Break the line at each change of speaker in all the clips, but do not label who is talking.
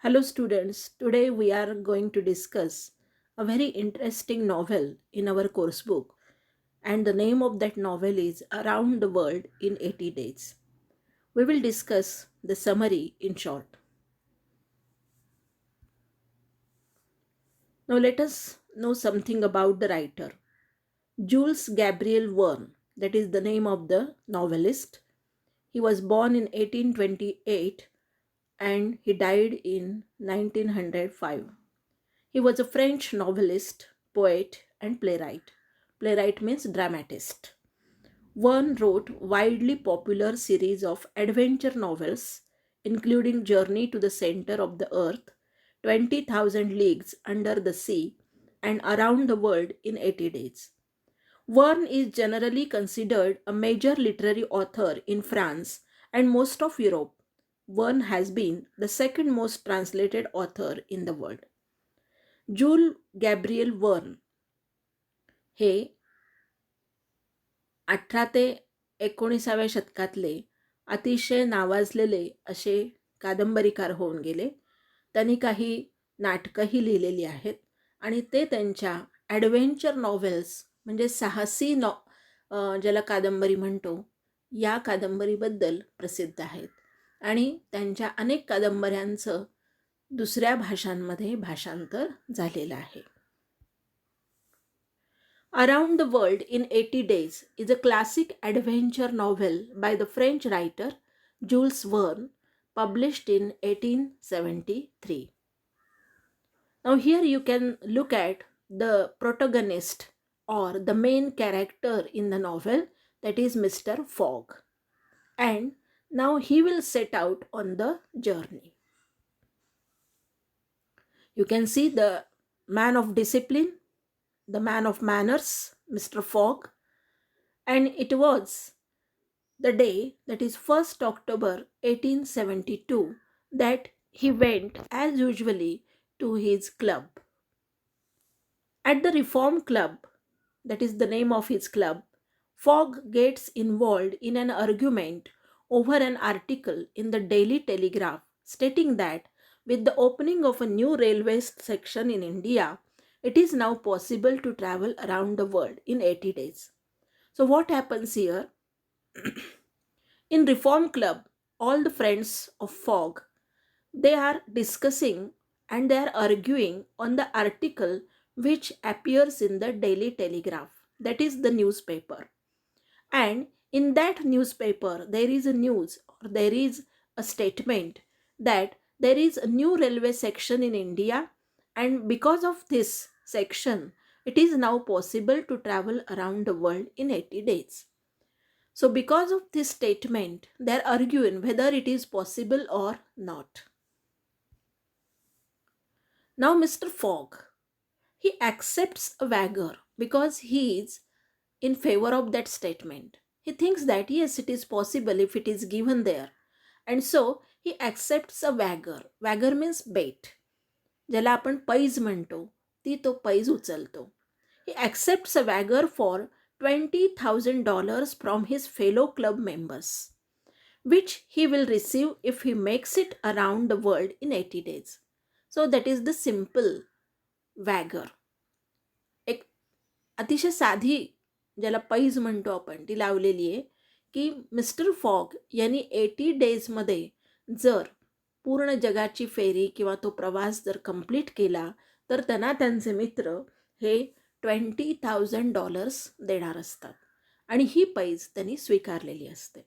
Hello, students. Today we are going to discuss a very interesting novel in our course book, and the name of that novel is Around the World in 80 Days. We will discuss the summary in short. Now, let us know something about the writer. Jules Gabriel Verne, that is the name of the novelist. He was born in 1828 and he died in 1905. He was a French novelist, poet, and playwright. Playwright means dramatist. Verne wrote widely popular series of adventure novels, including Journey to the Center of the Earth, 20,000 Leagues Under the Sea, and Around the World in 80 Days. Verne is generally considered a major literary author in France and most of Europe. Verne has been the second most translated author in the world. Jules Gabriel Verne हे 18 ते 19व्या शतकातले अतिशय नावाजलेले असे कादंबरीकार होऊन गेले. त्यांनी काही नाटकंही लिहिलेली आहेत आणि ते त्यांच्या ॲडव्हेंचर नॉव्हेल्स म्हणजे साहसी ज्याला कादंबरी म्हणतो, या कादंबरीबद्दल प्रसिद्ध आहेत आणि त्यांच्या अनेक कादंबऱ्यांचं दुसऱ्या भाषांमध्ये भाषांतर झालेलं आहे. Around the World in 80 Days is a classic adventure novel by the French writer Jules Verne, published in 1873. Now, here you can look at the protagonist or the main character in the novel, that is Mr. Fogg. And now he will set out on the journey. You can see the man of discipline, the man of manners, Mr. Fogg, and it was the day, that is 1st October 1872, that he went as usually to his club. At the Reform Club, that is the name of his club, Fogg gets involved in an argument over an article in the Daily Telegraph stating that with the opening of a new railway section in India, it is now possible to travel around the world in 80 days. So, what happens here? In Reform Club, all the friends of Fogg, they are discussing and they are arguing on the article which appears in the Daily Telegraph, that is the newspaper. And in that newspaper, there is a news or there is a statement that there is a new railway section in India, and because of this section, it is now possible to travel around the world in 80 days. So, because of this statement, they are arguing whether it is possible or not. Now, Mr. Fogg, he accepts a wager because he is in favor of that statement. He thinks that yes, it is possible if it is given there. And so, he accepts a wager. Wager means bet. ज्याला आपण पैज म्हणतो, ती तो पैज उचलतो. He accepts a wager for $20,000 from his fellow club members, which he will receive if he makes it around the world in 80 days. So that is the simple wager. एक अतिशय साधी, ज्याला पैज म्हणतो आपण, ती लावलेली आहे की मिस्टर फॉग यांनी 80 डेजमध्ये जर पूर्ण जगाची फेरी किंवा तो प्रवास जर कंप्लीट केला तर त्यांना त्यांचे मित्र हे $20,000 देणार असतात आणि ही पैज त्यांनी स्वीकारलेली असते.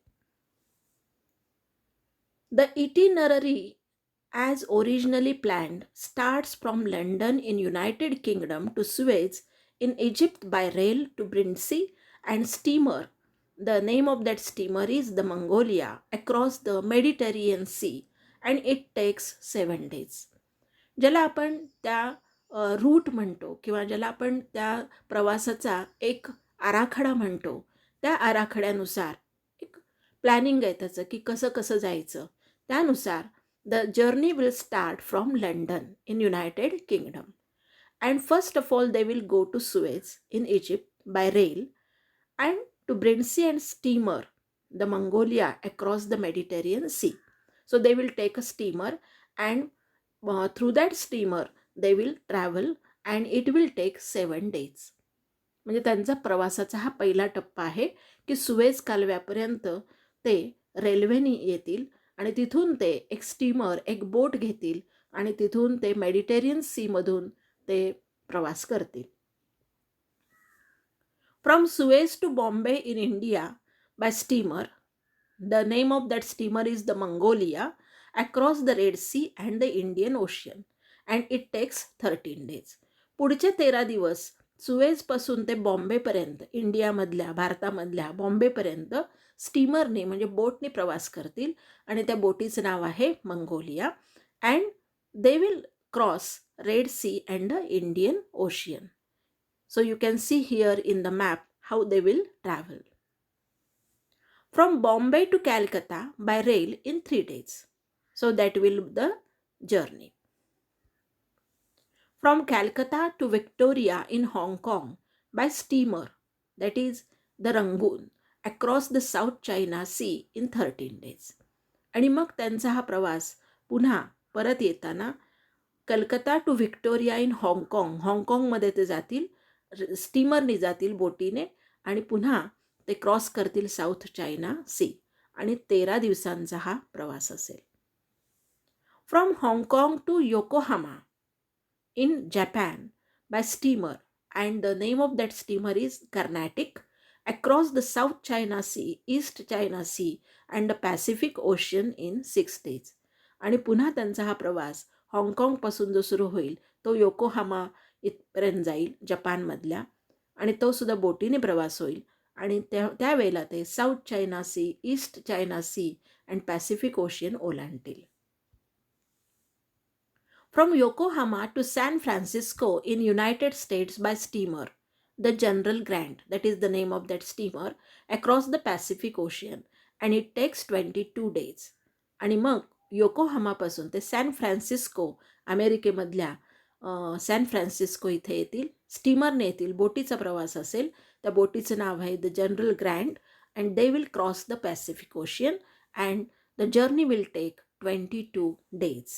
The itinerary as originally planned starts from London in United Kingdom to Suez in Egypt by rail to Brindisi and steamer. The name of that steamer is the Mongolia across the Mediterranean Sea and it takes 7 days. ज्याला आपण त्या route म्हणतो किंवा ज्याला आपण त्या प्रवासाचा एक आराखडा म्हणतो, त्या आराखड्यानुसार एक प्लॅनिंग आहे त्याचं की कसं कसं जायचं. त्यानुसार the journey will start from London in United Kingdom. And first of all, they will go to Suez in Egypt by rail and to Brindisi and steamer, the Mongolia across the Mediterranean Sea. So they will take a steamer and through that steamer they will travel and it will take 7 days. म्हणजे त्यांचा प्रवासाचा हा पहिला टप्पा आहे की Suez कालव्यापर्यंत ते रेल्वेने येतील आणि तिथून ते एक स्टीमर, एक बोट घेतील आणि तिथून ते मेडिटेरियन सीमधून ते प्रवास करतील. From Suez to Bombay in India by steamer, the name of that steamer is the Mongolia, across the Red Sea and the Indian Ocean and it takes 13 days. पुढचे 13 दिवस सुएझपासून ते बॉम्बेपर्यंत, इंडियामधल्या, भारतामधल्या बॉम्बेपर्यंत स्टीमरने म्हणजे बोटने प्रवास करतील आणि त्या बोटीचं नाव आहे Mongolia and they will cross Red Sea and the Indian Ocean. So you can see here in the map how they will travel. From Bombay to Calcutta by rail in 3 days. So that will be the journey. From Calcutta to Victoria in Hong Kong by steamer, that is the Rangoon, across the South China Sea in 13 days. आणि मग त्यांचा हा प्रवास पुन्हा परत येताना Calcutta to Victoria in हाँगकाँग, हाँगकाँगमध्ये ते जातील, स्टीमरने जातील बोटीने आणि पुन्हा ते क्रॉस करतील साऊथ चायना सी आणि 13 दिवसांचा हा प्रवास असेल. फ्रॉम हाँगकाँग to Yokohama in Japan by steamer and the name of that steamer is Carnatic, across the South China Sea, East China Sea and the Pacific Ocean in 6 days. आणि पुन्हा त्यांचा हा प्रवास हाँगकाँगपासून जो सुरू होईल तो योकोहामा इथपर्यंत जाईल जपानमधल्या आणि तो सुद्धा बोटीने प्रवास होईल आणि त्यावेळेला ते South China Sea, East China Sea and Pacific Ocean ओलांडतील. From Yokohama to San Francisco in United States by steamer, the General Grant, that is the name of that steamer, across the Pacific Ocean and it takes 22 days. आणि मग योकोहामापासून ते San Francisco, अमेरिकेमधल्या San Francisco इथे येतील, स्टीमरने येतील, बोटीचा प्रवास असेल. त्या बोटीचं नाव आहे the General Grant and they will cross the Pacific Ocean and the journey will take 22 days.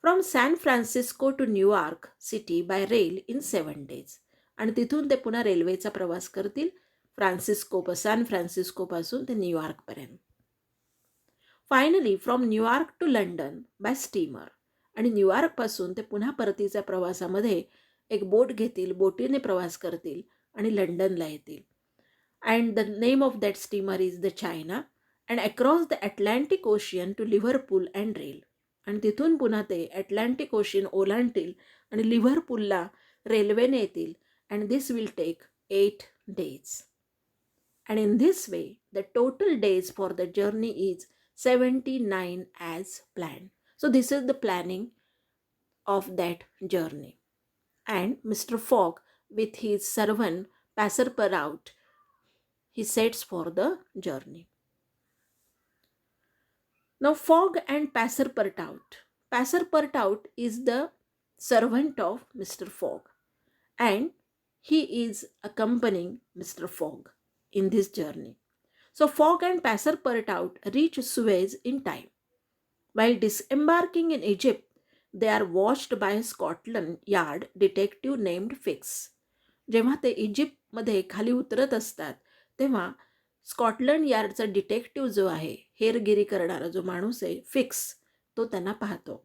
From San Francisco to New York city by rail in 7 days. आणि तिथून ते पुन्हा रेल्वेचा प्रवास करतील सॅन फ्रान्सिस्कोपासून ते न्यूयॉर्कपर्यंत. Finally from New York to London by steamer. आणि न्यूयॉर्कपासून ते पुन्हा परतीच्या प्रवासामध्ये एक बोट घेतील, बोटीने प्रवास करतील आणि लंडनला येतील. And the name of that steamer is the China and across the Atlantic Ocean to Liverpool and rail. आणि तिथून पुन्हा ते अटलांटिक ओशियन ओलांडतील आणि लिव्हरपूलला रेल्वेने येतील and this will take 8 days. And in this way, the total days for the journey is 79 as planned. So this is the planning of that journey. And Mr. Fogg with his servant Passepartout, he sets for the journey. Now Fogg and Passepartout. Passepartout is the servant of Mr. Fogg and he is accompanying Mr. Fogg in this journey. So Fogg and Passepartout reach Suez in time. While disembarking in Egypt, they are watched by a Scotland Yard detective named Fix. जेव्हा ते इजिप्तमध्ये खाली उतरत असतात तेव्हा Scotland यार्डचा detective जो आहे, हेरगिरी करणारा जो माणूस आहे फिक्स, तो त्यांना पाहतो.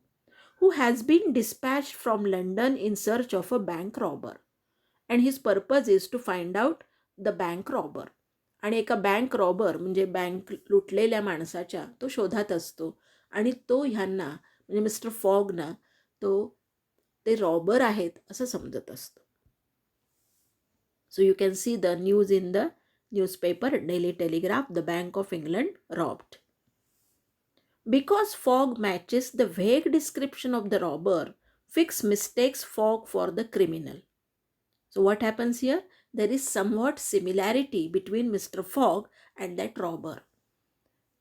Who has been dispatch from London in search of a bank robber and his purpose is to find out the bank robber. आणि एका बँक रॉबर म्हणजे बँक लुटलेल्या माणसाच्या तो शोधात असतो आणि तो ह्यांना म्हणजे मिस्टर फॉगना ते रॉबर आहेत असं समजत असतो. So you can see the news in the newspaper Daily Telegraph, the Bank of England robbed. Because Fogg matches the vague description of the robber, Fix mistakes Fogg for the criminal. So what happens here? There is somewhat similarity between Mr. Fogg and that robber.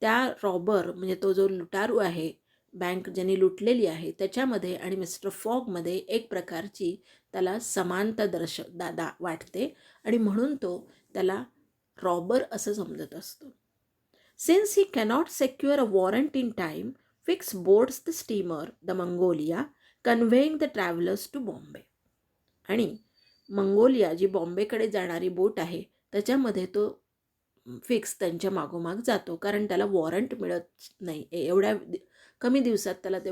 त्या robber म्हणजे तो जो लुटारू आहे, bank ज्यांनी लुटलेली आहे त्याच्यामध्ये आणि mister फॉगमध्ये एक प्रकारची त्याला समानता वाटते आणि म्हणून तो त्याला रॉबर असं समजत असतो. Since he cannot secure a warrant in time, Fix boards the steamer the Mongolia conveying the travellers to Bombay. आणि मंगोलिया जी बॉम्बेकडे जाणारी बोट आहे त्याच्यामध्ये तो फिक्स त्यांच्या मागोमाग जातो, कारण त्याला वॉरंट मिळत नाही. एवढ्या कमी दिवसात त्याला ते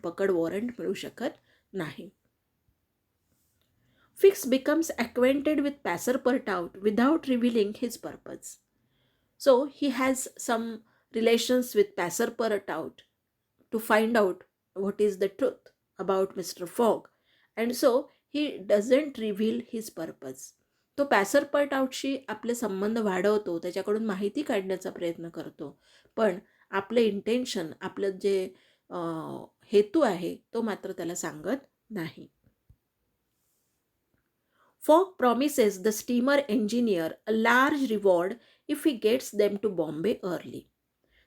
पकड वॉरंट मिळू शकत नाही. Fix becomes acquainted with Passepartout without revealing his purpose. So he has some relations with Passepartout to find out what is the truth about Mr. Fogg. And so he doesn't reveal his purpose. तो पॅसरपर्टाउटशी आपले संबंध वाढवतो, त्याच्याकडून माहिती काढण्याचा प्रयत्न करतो, पण आपले इंटेन्शन, आपलं जे हेतू आहे तो मात्र त्याला सांगत नाही. Fogg promises the steamer engineer a large reward if he gets them to Bombay early.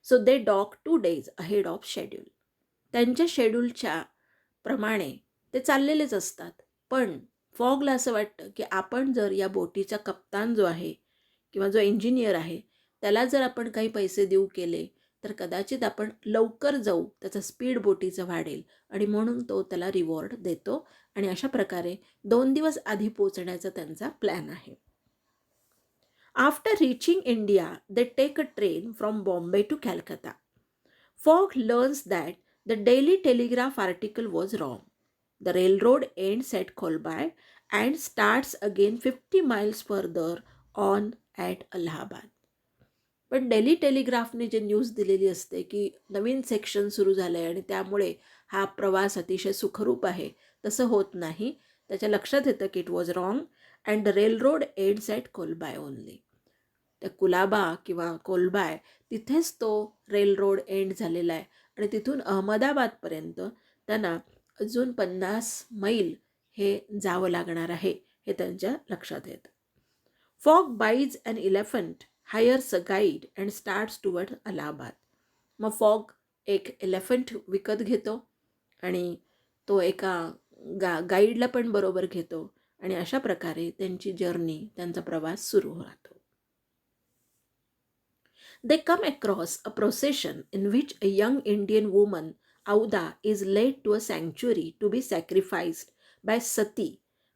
So they dock 2 days ahead of schedule. त्यांच्या शेड्यूलच्या प्रमाणे ते चाललेलेच असतात. पण फॉगला असं वाटतं की आपण जर या बोटीचा कप्तान जो आहे किंवा जो इंजिनियर आहे त्याला जर आपण काही पैसे देऊ केले तर कदाचित आपण लवकर जाऊ, त्याचा स्पीड बोटीचं वाढेल आणि म्हणून तो त्याला रिवॉर्ड देतो. आणि अशा प्रकारे 2 दिवस आधी पोहोचण्याचा त्यांचा प्लॅन आहे. After reaching India they take a train from Bombay to Calcutta. Fogg learns that the Daily Telegraph article was wrong. The railroad ends at Kholby and starts again 50 miles further on at Allahabad. पण डेली टेलिग्राफने जे news दिलेली असते की नवीन section सुरू झालं आहे आणि त्यामुळे हा प्रवास अतिशय सुखरूप आहे, तसं होत नाही. त्याच्या लक्षात येतं की it was wrong and the railroad ends at Kholby only. त्या कुलाबा किंवा कोलबाय तिथेच तो रेलरोड एंड झालेला आहे आणि तिथून अहमदाबादपर्यंत त्यांना अजून 50 मैल हे जावं लागणार आहे, हे त्यांच्या लक्षात येतं. Fogg buys an elephant, hires a guide and starts toward Allahabad. मग फॉग एक एलिफंट विकत घेतो आणि तो एका गाईडला पण बरोबर घेतो आणि अशा प्रकारे त्यांची जर्नी, त्यांचा प्रवास सुरू राहतो. They come across a procession in which a young Indian woman, Auda, is led to a sanctuary to be sacrificed by Sati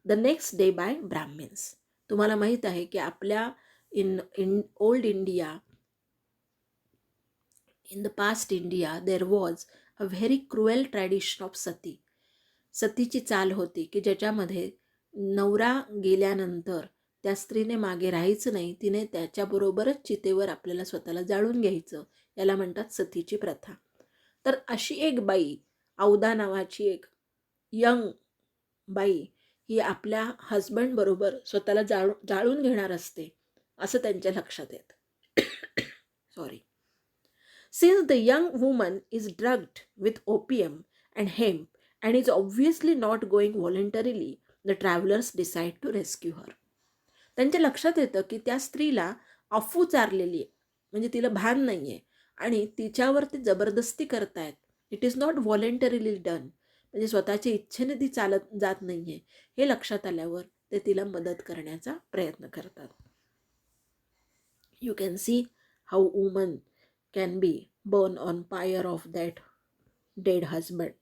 the next day by Brahmins. तुम्हाला माहीत आहे की आपल्या in old India, in the past India, there was a very cruel tradition of Sati. सतीची चाल होती की ज्याच्यामध्ये नवरा गेल्यानंतर त्या स्त्रीने मागे राहायचं नाही, तिने त्याच्याबरोबरच चितेवर आपल्याला स्वतःला जाळून घ्यायचं. याला म्हणतात सतीची प्रथा. तर अशी एक बाई, औदा नावाची एक यंग बाई, ही आपल्या हजबंडबरोबर स्वतःला जाळून घेणार असते असं त्यांच्या लक्षात येतं. Sorry. Since the young woman is drugged with opium and hemp and is obviously not going voluntarily, the travelers decide to rescue her. त्यांच्या लक्षात येतं की त्या स्त्रीला अफू चारलेली आहे, म्हणजे तिला भान नाही आहे आणि तिच्यावर ते जबरदस्ती करतायत. It is not voluntarily done, म्हणजे स्वतःच्या इच्छेने ती चालत जात नाही आहे हे लक्षात आल्यावर ते तिला मदत करण्याचा प्रयत्न करतात. You can C how woman can be burned on pyre of that dead husband.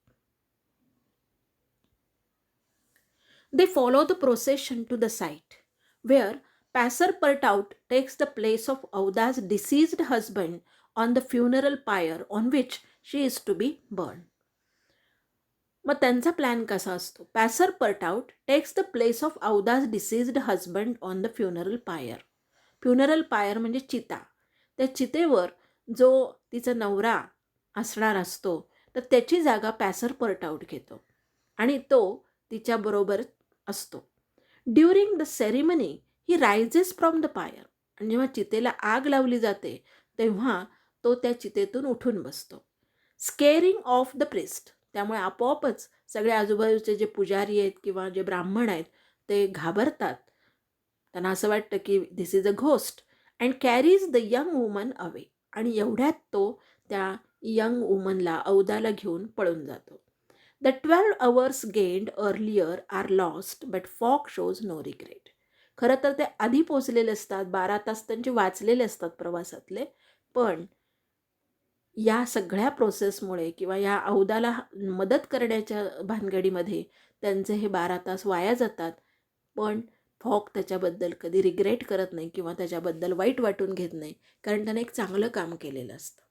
They follow the procession to the site where Passepartout takes the place of Auda's deceased husband on the funeral pyre on which she is to be burned. मग त्यांचा plan कसा असतो? Passepartout takes the place of Auda's deceased husband on the funeral pyre. Funeral पायर म्हणजे चिता. त्या चितेवर जो तिचा नवरा असणार असतो तर त्याची जागा पॅसरपर्टाउट घेतो आणि तो तिच्याबरोबर असतो. During the ceremony he rises from the पायर. आणि जेव्हा चितेला आग लावली जाते तेव्हा तो त्या चितेतून उठून बसतो. स्केअरिंग ऑफ द प्रिस्ट. त्यामुळे आपोआपच सगळे आजूबाजूचे जे पुजारी आहेत किंवा जे ब्राह्मण आहेत ते घाबरतात. त्यांना असं वाटतं की this is a ghost and carries the young woman away. आणि एवढ्यात तो त्या यंग वुमनला, औदाला घेऊन पळून जातो. The 12 hours gained earlier are lost but Fogg shows no regret. खरं तर ते आधी पोचलेले असतात, 12 तास त्यांचे वाचलेले असतात प्रवासातले, पण या सगळ्या प्रोसेसमुळे किंवा या औदाला मदत करण्याच्या भानगडीमध्ये त्यांचे हे 12 तास वाया जातात. पण फॉग त्याच्याबद्दल कधी रिग्रेट करत नाही किंवा त्याच्याबद्दल वाईट वाटून घेत नाही, कारण त्याने एक चांगलं काम केलेलं असतं.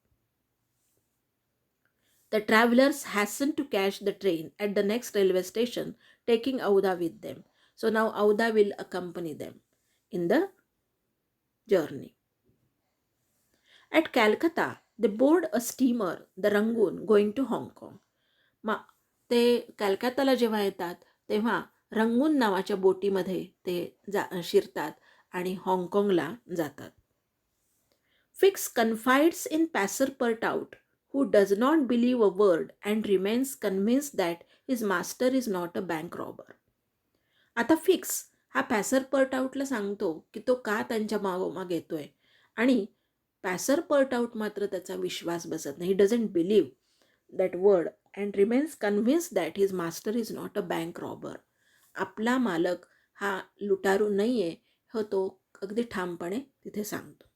The travelers hasten to catch the train at the next railway station, taking Auda with them. So now Auda will accompany them in the journey. At Calcutta, they board a steamer, the Rangoon, going to Hong Kong. ते कॅलकाताला जेव्हा येतात तेव्हा रंगून नावाच्या बोटीमध्ये ते शिरतात आणि हाँगकाँगला जातात. Fix confides in Passepartout, who does not believe a word and remains convinced that his master is not a bank robber. आता फिक्स हा पॅसर पर्टाउटला सांगतो की तो का त्यांच्या मागोमाग येतोय, आणि पॅसर पर्टाउट मात्र त्याचा विश्वास बसत नाही. He doesn't believe that word and remains convince that his master is not a bank robber. आपला मालक हा लुटारू नाही आहे हो तो अगदी ठामपणे तिथे सांगतो.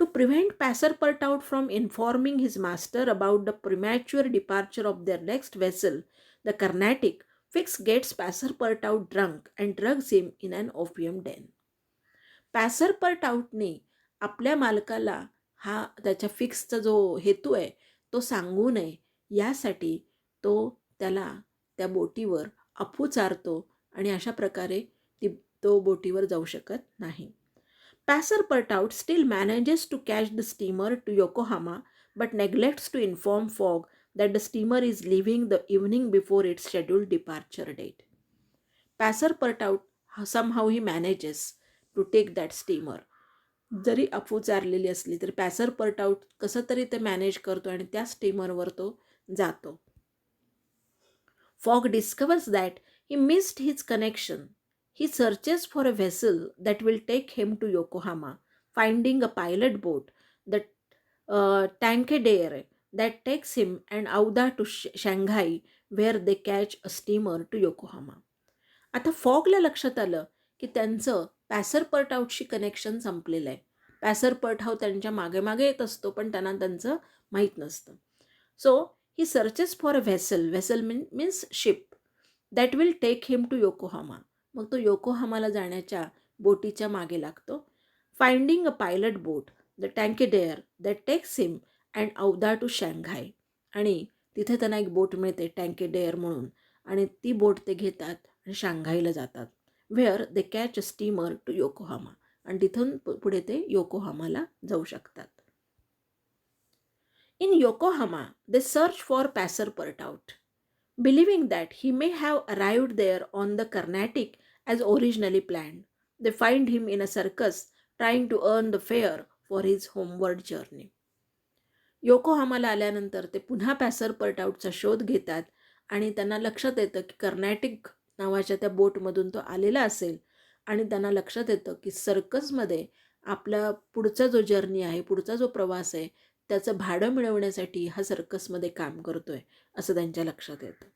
To prevent Passepartout from informing his master about the premature departure of their next vessel, the Carnatic, Fix gets Passepartout drunk and drugs him in an opium den. Passepartoutने आपल्या मालकाला हा त्याच्या फिक्सचा जो हेतू आहे तो सांगू नये यासाठी तो त्याला त्या बोटीवर अफू चारतो आणि अशा प्रकारे तो बोटीवर जाऊ शकत नाही. Passepartout still manages to catch the steamer to Yokohama but neglects to inform Fogg that the steamer is leaving the evening before its scheduled departure date. Passepartout somehow he manages to take that steamer. जरी अफू चारलेली असली तरी पॅसरपर्टाउट कसं तरी ते manage करतो आणि त्या स्टीमरवर तो जातो. Fogg discovers that he missed his connection. He searches for a vessel that will take him to Yokohama, finding a pilot boat, the Tankadere, that takes him and Auda to Shanghai, where they catch a steamer to Yokohama. आता फॉगला लक्षात आलं की त्यांचं पॅसरपर्टाउटशी connection संपलेलं आहे. पॅसरपर्टाउट त्यांच्या मागे मागे येत असतो पण त्यांना त्यांचं माहीत नसतं. So he searches for a vessel, vessel means ship, that will take him to Yokohama. मग तो योकोहामाला जाण्याच्या बोटीच्या मागे लागतो. Finding a pilot boat, the Tankadere, that takes him and Aouda to Shanghai. आणि तिथे त्यांना एक बोट मिळते टँकेडेअर म्हणून, आणि ती बोट ते घेतात आणि शांघाईला जातात. Where they catch a steamer to Yokohama. आणि तिथून पुढे ते योकोहामाला जाऊ शकतात. In Yokohama, they search for Passepartout, believing that he may have arrived there on the Carnatic as originally planned. They find him in a circus trying to earn the fare for his homeward journey. योकोहामाला आल्यानंतर ते पुन्हा पॅसरपर्टाउटचा शोध घेतात आणि त्यांना लक्षात येतं की कर्नाटिक नावाच्या त्या बोटमधून तो आलेला असेल, आणि त्यांना लक्षात येतं की सर्कसमध्ये आपला पुढचा जो जर्नी आहे, पुढचा जो प्रवास आहे, त्याचं भाडं मिळवण्यासाठी हा सर्कसमध्ये काम करतोय असं त्यांच्या लक्षात येतं.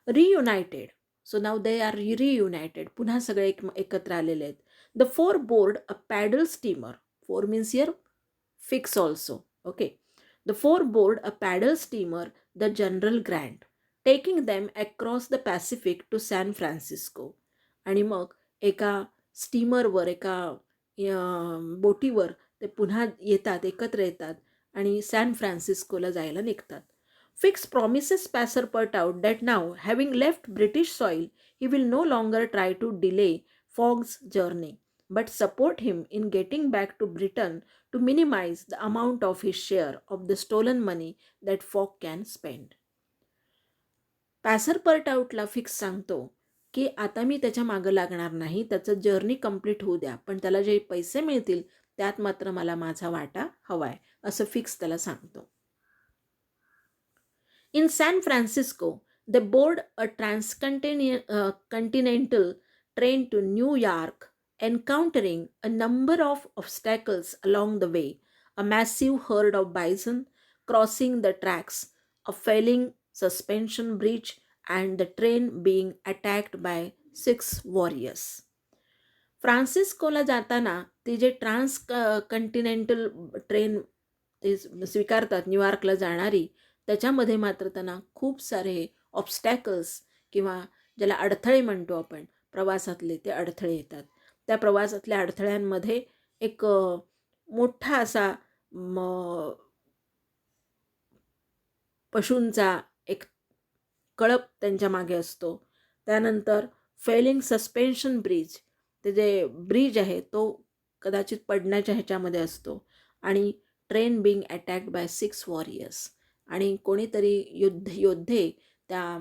रियुनायटेड, सो नाव दे आर रियुनायटेड, पुन्हा सगळे एकत्र आलेले आहेत. The four board a paddle steamer, four means here Fix also, okay. The four board a paddle steamer, the General Grant, taking them across the Pacific to San Francisco. आणि मग एका स्टीमरवर, एका बोटीवर ते पुन्हा येतात, एकत्र येतात आणि सॅन फ्रान्सिस्कोला जायला निघतात. Fix promises Passepartout that now, having left British soil, he will no longer try to delay Fogg's journey, but support him in getting back to Britain to minimize the amount of his share of the stolen money that Fogg can spend. पॅसरपर्टाउटला Fix सांगतो की आता मी त्याच्या मागं लागणार नाही, त्याचं journey complete होऊ द्या, पण त्याला जे पैसे मिळतील त्यात मात्र मला माझा वाटा हवा आहे, असं फिक्स त्याला सांगतो. In San Francisco, they board a transcontinental train to New York, encountering a number of obstacles along the way: a massive herd of bison crossing the tracks, a failing suspension bridge, and the train being attacked by 6 warriors. फ्रान्सिस्कोला जाताना ती जे Continental train ते स्वीकारतात न्यूयॉर्कला जाणारी, त्याच्यामध्ये मात्र त्यांना खूप सारे ऑब्स्टॅकल्स किंवा ज्याला अडथळे म्हणतो आपण प्रवासातले, ते अडथळे येतात. त्या प्रवासातल्या अडथळ्यांमध्ये एक मोठा असा पशूंचा एक कळप त्यांच्या मागे असतो. त्यानंतर फेलिंग सस्पेन्शन ब्रिज, ते जे ब्रिज आहे तो कदाचित पडण्याच्या ह्याच्यामध्ये असतो. आणि train being attacked by 6 warriors, आणि कोणीतरी योद्धे त्या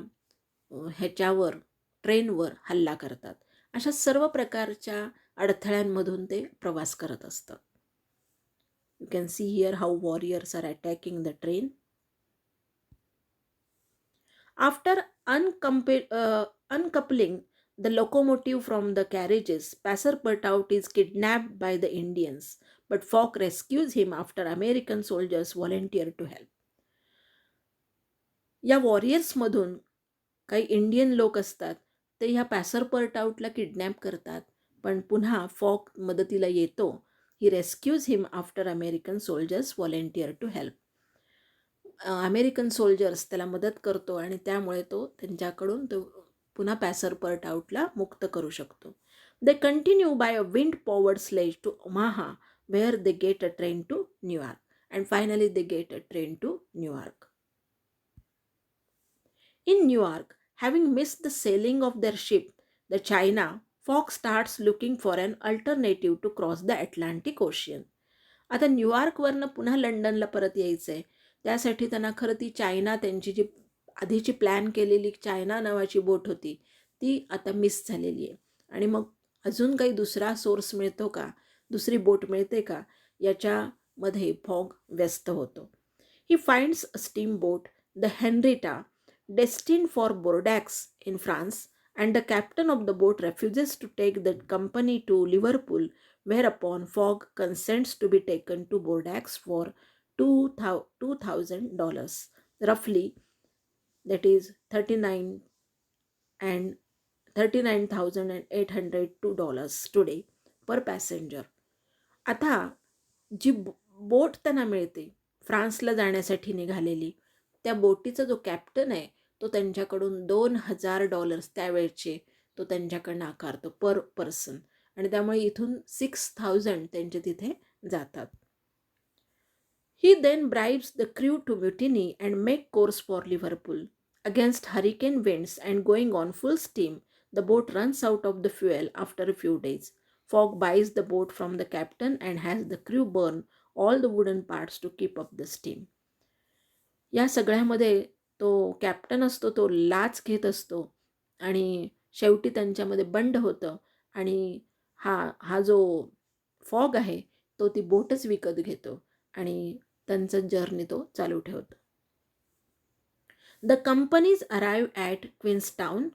ह्याच्यावर ट्रेनवर हल्ला करतात. अशा सर्व प्रकारच्या अडथळ्यांमधून ते प्रवास करत असतात. You can see here how warriors are attacking the train. After uncoupling the locomotive from the carriages, Passepartout is kidnapped by the Indians, but Fogg rescues him after American soldiers volunteer to help. या वॉरियर्समधून काही Indian लोक असतात, ते ह्या पॅसरपर्टाउटला kidnap करतात, पण पुन्हा Fogg मदतीला येतो. He rescues him after American soldiers volunteer to help. American soldiers त्याला मदत करतो आणि त्यामुळे तो त्यांच्याकडून तो पुन्हा पॅसरपर्टाउटला मुक्त करू शकतो. They continue by a wind powered sledge to Omaha, where they get a train to New York, and finally they get a train to New York. In New York, having missed the sailing of their ship, the China, Fogg starts looking for an alternative to cross the Atlantic Ocean. आता न्यूयॉर्कवरनं पुन्हा लंडनला परत यायचं आहे. त्यासाठी त्यांना खरं ती चायना, त्यांची जी आधीची प्लॅन केलेली चायना नावाची बोट होती, ती आता मिस झालेली आहे. आणि मग अजून काही दुसरा सोर्स मिळतो का, दुसरी बोट मिळते का, याच्यामध्ये फॉग व्यस्त होतो. He finds a steam boat, the Henrietta, destined for Bordeaux in France, and the captain of the boat refuses to take the company to Liverpool, whereupon Fogg consents to be taken to Bordeaux for $2,000, roughly, that is 39,802 today per passenger. आता जी बोट त्यांना मिळते फ्रान्सला जाण्यासाठी निघालेली, त्या बोटीचा जो captain आहे तो त्यांच्याकडून $2,000 त्यावेळचे तो त्यांच्याकडनं आकारतो पर पर्सन, आणि त्यामुळे इथून 6,000 त्यांचे तिथे जातात. He then bribes the crew to mutiny and make course for Liverpool. Against hurricane winds and going on full steam, the boat runs out of the fuel after a few days. Fogg buys the boat from the captain and has the crew burn all the wooden parts to keep up the steam. या सगळ्यामध्ये तो captain असतो, तो लाच घेत असतो आणि शेवटी त्यांच्यामध्ये बंड होतं, आणि हा हा जो फॉग आहे तो ती बोटच विकत घेतो आणि त्यांचं जर्नी तो चालू ठेवतो. The companies arrive at Queenstown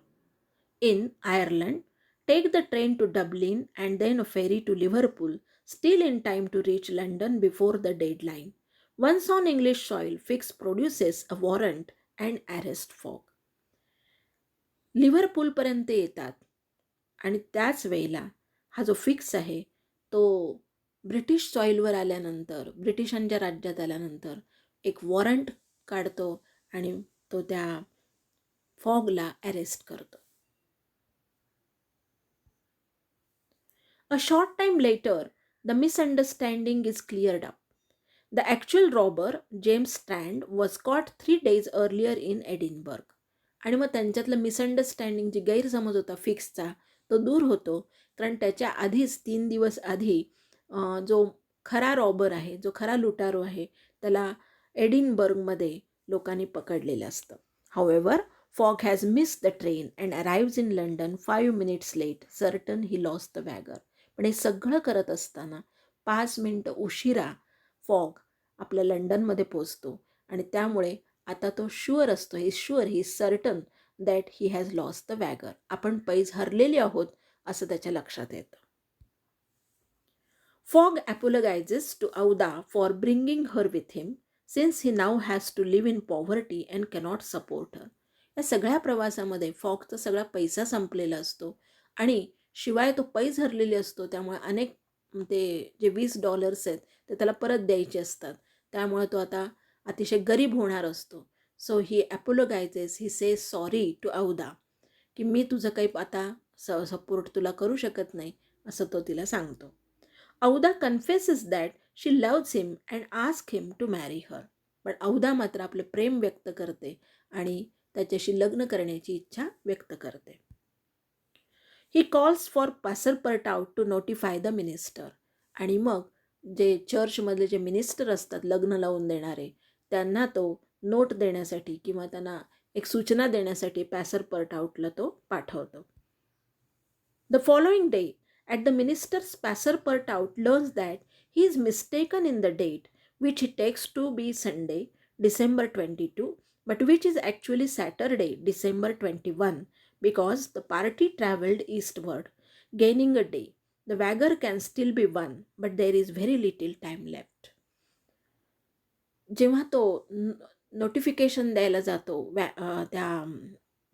in Ireland, take the train to Dublin and then a ferry to Liverpool, still in time to reach London before the deadline. Once on English soil, Fix produces a warrant and arrest Fogg. लिव्हरपूलपर्यंत येतात आणि त्याच वेळेला हा जो fix आहे तो British सॉईलवर आल्यानंतर, ब्रिटिशांच्या राज्यात आल्यानंतर एक वॉरंट काढतो आणि तो त्या फॉगला अरेस्ट करतो. A short time later, the misunderstanding is cleared up. The actual robber, James Strand, was caught 3 days earlier in Edinburgh. आणि मग त्यांच्यातलं मिसअंडरस्टँडिंग, जी गैरसमज होता फिक्सचा, तो दूर होतो, कारण त्याच्या आधीच 3 दिवस आधी जो खरा रॉबर आहे, जो खरा लुटारो आहे, त्याला एडिनबर्गमध्ये लोकांनी पकडलेलं असतं. However, Fogg has missed the train and arrives in London 5 minutes late, certain he lost the wager. पण हे सगळं करत असताना 5 मिनटं उशिरा फॉग आपल्या लंडनमध्ये पोचतो, आणि त्यामुळे आता तो शुअर असतो, he certain that he has lost the wager. आपण पैज हरलेले आहोत असं त्याच्या लक्षात येतं. Fogg apologises to Aouda for bringing her with him, since he now has to live in poverty and cannot support her. या सगळ्या प्रवासामध्ये फॉगचा सगळा पैसा संपलेला असतो, आणि शिवाय तो पैज हरलेले असतो, त्यामुळे अनेक ते जे $20 आहेत ते त्याला परत द्यायचे असतात. त्यामुळे तो आता अतिशय गरीब होणार असतो. So he apologises, he says sorry to Aouda, की मी तुझं काही आता सपोर्ट तुला करू शकत नाही, असं तो तिला सांगतो. Aouda confesses that she loves him and ask him to marry her. पण औदा मात्र आपले प्रेम व्यक्त करते आणि त्याच्याशी लग्न करण्याची इच्छा व्यक्त करते. He calls for Passepartout to notify the minister. आणि मग जे चर्चमधले जे मिनिस्टर असतात लग्न लावून देणारे, त्यांना तो नोट देण्यासाठी किंवा त्यांना एक सूचना देण्यासाठी पॅसरपर्टाउटला तो पाठवतो. The following day, at the minister's passerpertout learns that he is mistaken in the date, which he takes to be Sunday, December 22, but which is actually Saturday, December 21, because the party traveled eastward, gaining a day. The wager can still be won, but there is very little time left. जेव्हा तो notification द्यायला जातो त्या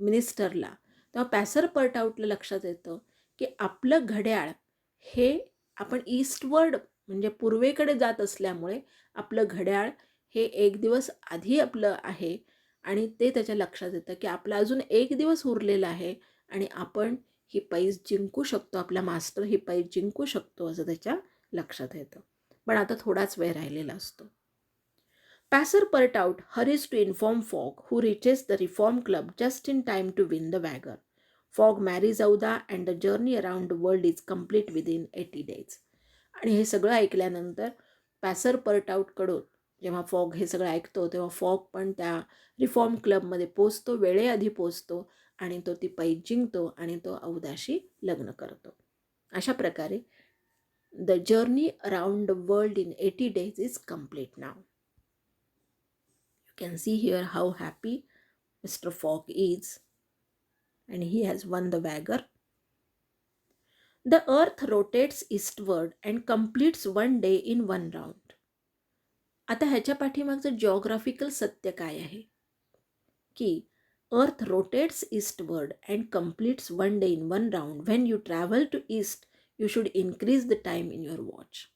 मिनिस्टरला, तेव्हा पॅसरपर्टाउटला लक्षात येतं की आपलं घड्याळ हे आपण ईस्टवर्ड म्हणजे पूर्वेकडे जात असल्यामुळे आपलं घड्याळ हे एक दिवस आधी आपलं आहे आणि ते त्याच्या लक्षात येतं की आपला अजून एक दिवस उरलेला आहे आणि आपण ही पैज जिंकू शकतो, आपला मास्टर ही पैज जिंकू शकतो असं त्याच्या लक्षात येतं. पण आता थोडाच वेळ राहिलेला असतो. Passerpertout hurries to inform Fogg, who reaches the Reform Club just in time to win the wager. Fogg marries Auda and the journey around the world is complete within 80 days. आणि हे सगळं ऐकल्यानंतर पॅसरपर्टाउटकडून जेव्हा फॉग हे सगळं ऐकतो तेव्हा fog पण त्या रिफॉर्म क्लबमध्ये पोचतो, वेळेआधी पोचतो आणि तो ती पैज जिंकतो आणि तो औदाशी लग्न करतो. अशा प्रकारे the journey around the world in 80 days is complete now. Can see here how happy Mr. Fogg is, and he has won the wager. The earth rotates eastward and completes one day in one round. आता ह्याच्या पाठीमागचं geographical सत्य काय आहे की earth rotates eastward and completes one day in one round. When you travel to east you should increase the time in your watch.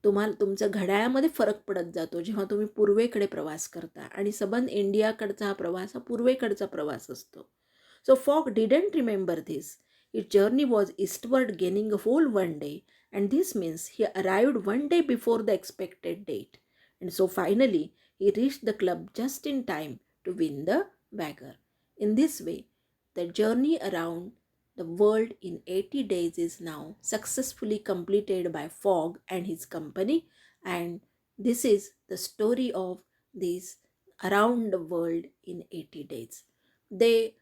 तुम्हाला तुमच्या घड्याळामध्ये फरक पडत जातो जेव्हा तुम्ही पूर्वेकडे प्रवास करता आणि सबंध इंडियाकडचा हा प्रवास हा पूर्वेकडचा प्रवास असतो. So fog didn't remember this. His journey was eastward, gaining a whole one day, and this means he arrived one day before the expected date. And so finally, he reached the club just in time to win the wager. In this way, the journey around the world in 80 days is now successfully completed by Fogg and his company, and this is the story of this around the world in 80 days. They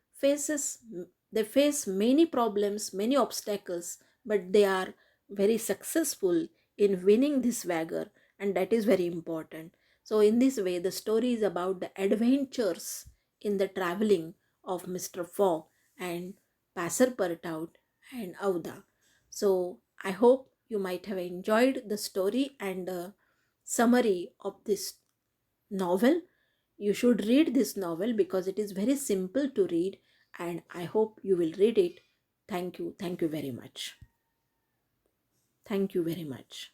face many problems, many obstacles, but they are very successful in winning this wager, and that is very important. So in this way, the story is about the adventures in the traveling of Mr. Fogg and Passerpertout and Auda. So I hope you might have enjoyed the story and the summary of this novel. You should read this novel because it is very simple to read, and I hope you will read it. Thank you. Thank you very much. Thank you very much.